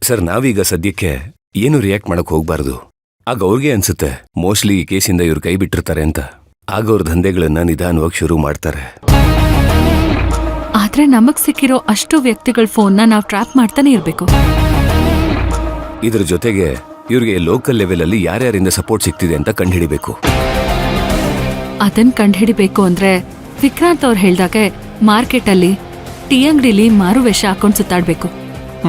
Sir ನಾವೀಗ ಸದ್ಯಕ್ಕೆ ಏನು ರಿಯಾಕ್ಟ್ ಮಾಡಕ್ ಹೋಗ್ಬಾರ್ದು. ಆಗ ಅವ್ರಿಗೆ ಅನ್ಸುತ್ತೆ ಮೋಸ್ಟ್ಲಿ ಈ ಕೇಸಿಂದ ಇವ್ರು ಕೈ ಬಿಟ್ಟಿರ್ತಾರೆ ಅಂತ. ಆಗ ಅವ್ರ ದಂಧೆಗಳನ್ನ ನಿಧಾನವಾಗಿ ಶುರು ಮಾಡ್ತಾರೆ. ಆದ್ರೆ ನಮಗ್ ಸಿಕ್ಕಿರೋ ಅಷ್ಟು ವ್ಯಕ್ತಿಗಳ ಫೋನ್ನ ನಾವು ಟ್ರ್ಯಾಪ್ ಮಾಡ್ತಾನೆ ಇರ್ಬೇಕು. ಇದ್ರ ಜೊತೆಗೆ ಇವ್ರಿಗೆ ಲೋಕಲ್ ಲೆವೆಲ್ ಅಲ್ಲಿ ಯಾರ್ಯಾರಿಂದ ಸಪೋರ್ಟ್ ಸಿಗ್ತಿದೆ ಅಂತ ಕಂಡುಹಿಡಿಬೇಕು. ಅದನ್ ಕಂಡುಹಿಡಿಬೇಕು ಅಂದ್ರೆ ವಿಕ್ರಾಂತ್ ಅವ್ರು ಹೇಳ್ದಾಗೆ ಮಾರ್ಕೆಟ್ ಅಲ್ಲಿ ಟೀ ಅಂಗಡಿಲಿ ಮಾರುವೇಷ ಹಾಕೊಂಡ್ ಸುತ್ತಾಡ್ಬೇಕು.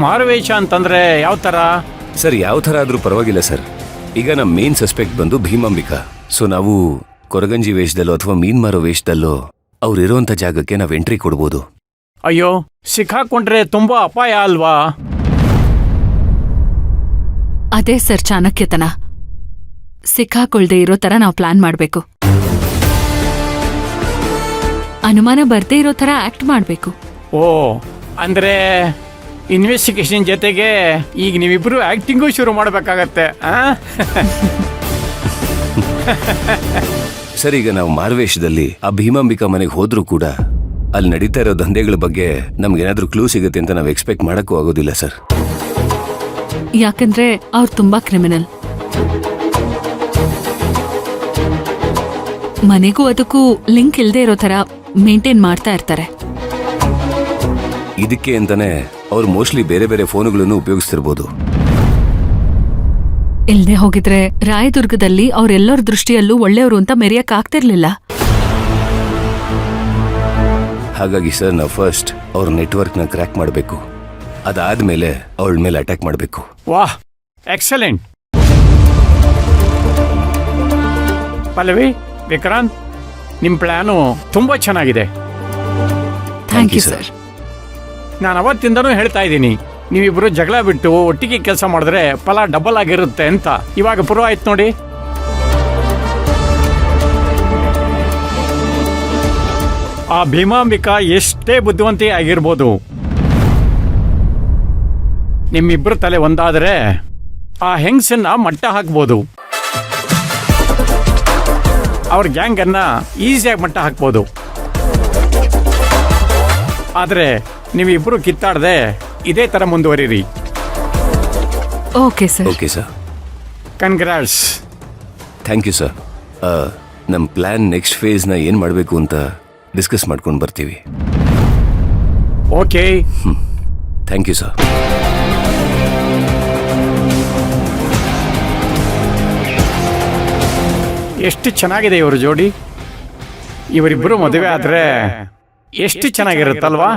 ಮಾರುವೇಷ ಅಂತಂದ್ರೆ ಯಾವ ತರ? ಸರ್ ಯಾವ ಥರ ಆದ್ರೂ ಪರವಾಗಿಲ್ಲ ಸರ್. ಈಗ ನಮ್ಮ ಮೇನ್ ಸಸ್ಪೆಕ್ಟ್ ಬಂದು ಭೀಮಾಂಬಿಕಾ. ಸೊ ನಾವು ಕೊರಗಂಜಿ ವೇಷದಲ್ಲೋ ಅಥವಾ ಮೀನ್ ಮಾರೋ ವೇಷದಲ್ಲೋ ಅವ್ರಿರೋಂಥ ಜಾಗಕ್ಕೆ ನಾವು ಎಂಟ್ರಿ ಕೊಡ್ಬೋದು. ಅಯ್ಯೋ, ಸಿಕ್ಕಾಕೊಂಡ್ರೆ ತುಂಬಾ ಅಪಾಯ ಅಲ್ವಾ? ಅದೇ ಸರ್ ಚಾಣಕ್ಯತನ. ಸಿಕ್ಕಾಕೊಳ್ದೆ ಇರೋ ತರ ನಾವು ಪ್ಲಾನ್ ಮಾಡ್ಬೇಕು. ಅನುಮಾನ ಬರ್ದೇ ಇರೋ ತರ ಆಕ್ಟ್ ಮಾಡ್ಬೇಕು. ಓ, ಅಂದ್ರೆ ಇನ್ವೆಸ್ಟಿಗೇಷನ್ ಜೊತೆಗೆ ಈಗ ನೀವಿಬ್ರು ಆಕ್ಟಿಂಗು ಶುರು ಮಾಡ್ಬೇಕಾಗತ್ತೆ. ಸರ್ ಈಗ ನಾವು ಮಾರುವೇಷದಲ್ಲಿ ಆ ಭೀಮಾಂಬಿಕಾ ಮನೆಗೆ ಹೋದ್ರೂ ಕೂಡ ಅಲ್ಲಿ ನಡೀತಾ ಇರೋ ದಂಧೆಗಳ ಬಗ್ಗೆ ನಮ್ಗೇನಾದ್ರೂ ಕ್ಲೂ ಸಿಗುತ್ತೆ ಅಂತ ನಾವು ಎಕ್ಸ್ಪೆಕ್ಟ್ ಮಾಡಕ್ಕೂ ಆಗೋದಿಲ್ಲ ಸರ್. ಯಾಕಂದ್ರೆ ಅವ್ರು ತುಂಬಾ ಕ್ರಿಮಿನಲ್. ಮನೆಗೂ ಅದಕ್ಕೂ ಲಿಂಕ್ ಇಲ್ದೇ ಇರೋ ತರ ಮೇಂಟೈನ್ ಮಾಡ್ತಾ ಇರ್ತಾರೆ. ಇದಕ್ಕೆ ಅಂತಾನೆ ಅವ್ರು ಮೋಸ್ಟ್ಲಿ ಬೇರೆ ಬೇರೆ ಫೋನುಗಳನ್ನು ಉಪಯೋಗಿಸ್ತಿರ್ಬೋದು. ಇಲ್ದೆ ಹೋಗಿದ್ರೆ ರಾಯದುರ್ಗದಲ್ಲಿ ಅವ್ರೆಲ್ಲರ ದೃಷ್ಟಿಯಲ್ಲೂ ಒಳ್ಳೆಯವರು ಅಂತ ಮೆರೆಯಕ್ ಆಗ್ತಿರ್ಲಿಲ್ಲ. ಹಾಗಾಗಿ ಸರ್ ನಾವು ಫಸ್ಟ್ ಅವ್ರ ನೆಟ್ವರ್ಕ್ನ ಕ್ರ್ಯಾಕ್ ಮಾಡಬೇಕು. ಅದಾದ್ಮೇಲೆ ಅವಳ ಮೇಲೆ ಅಟ್ಯಾಕ್ ಮಾಡಬೇಕು. ವಾಹ್, ಎಕ್ಸಲೆಂಟ್. ಪಲ್ಲವಿ, ವಿಕ್ರಾಂತ್, ನಿಮ್ ಪ್ಲಾನು ತುಂಬಾ ಚೆನ್ನಾಗಿದೆ. Thank you sir. ನಾನು ಅವತ್ತಿಂದನೂ ಹೇಳ್ತಾ ಇದ್ದೀನಿ, ನೀವಿಬ್ರು ಜಗಳ ಬಿಟ್ಟು ಒಟ್ಟಿಗೆ ಕೆಲಸ ಮಾಡಿದ್ರೆ ಫಲ ಡಬಲ್ ಆಗಿರುತ್ತೆ ಅಂತ. ಇವಾಗ ಪ್ರೂವ್ ಆಯ್ತು ನೋಡಿ. ಆ ಭೀಮಾಂಬಿಕಾ ಎಷ್ಟೇ ಬುದ್ಧಿವಂತಿ ಆಗಿರ್ಬೋದು, ನಿಮ್ಮಿಬ್ರು ತಲೆ ಒಂದಾದ್ರೆ ಆ ಹೆಂಗಸನ್ನ ಮಟ್ಟ ಹಾಕ್ಬೋದು. ಅವ್ರ ಗ್ಯಾಂಗ್ ಅನ್ನ ಈಸಿಯಾಗಿ ಮಟ್ಟ ಹಾಕ್ಬೋದು. ಆದ್ರೆ ನೀವಿಬ್ರು ಕಿತ್ತಾಡದೆ ಇದೇ ತರ ಮುಂದುವರಿರಿ. Okay sir. Okay sir. Congrats. Thank you sir. ನಮ್ಮ ಪ್ಲಾನ್ ನೆಕ್ಸ್ಟ್ ಫೇಸ್ನ ಏನು ಮಾಡಬೇಕು ಅಂತ ಡಿಸ್ಕಸ್ ಮಾಡ್ಕೊಂಡು ಬರ್ತೀವಿ. ಓಕೆ. Thank you sir. ಎಷ್ಟು ಚೆನ್ನಾಗಿದೆ ಇವರು ಜೋಡಿ. ಇವರಿಬ್ಬರು ಮದುವೆ ಆದ್ರೆ ಎಷ್ಟು ಚೆನ್ನಾಗಿರುತ್ತಲ್ವಾ?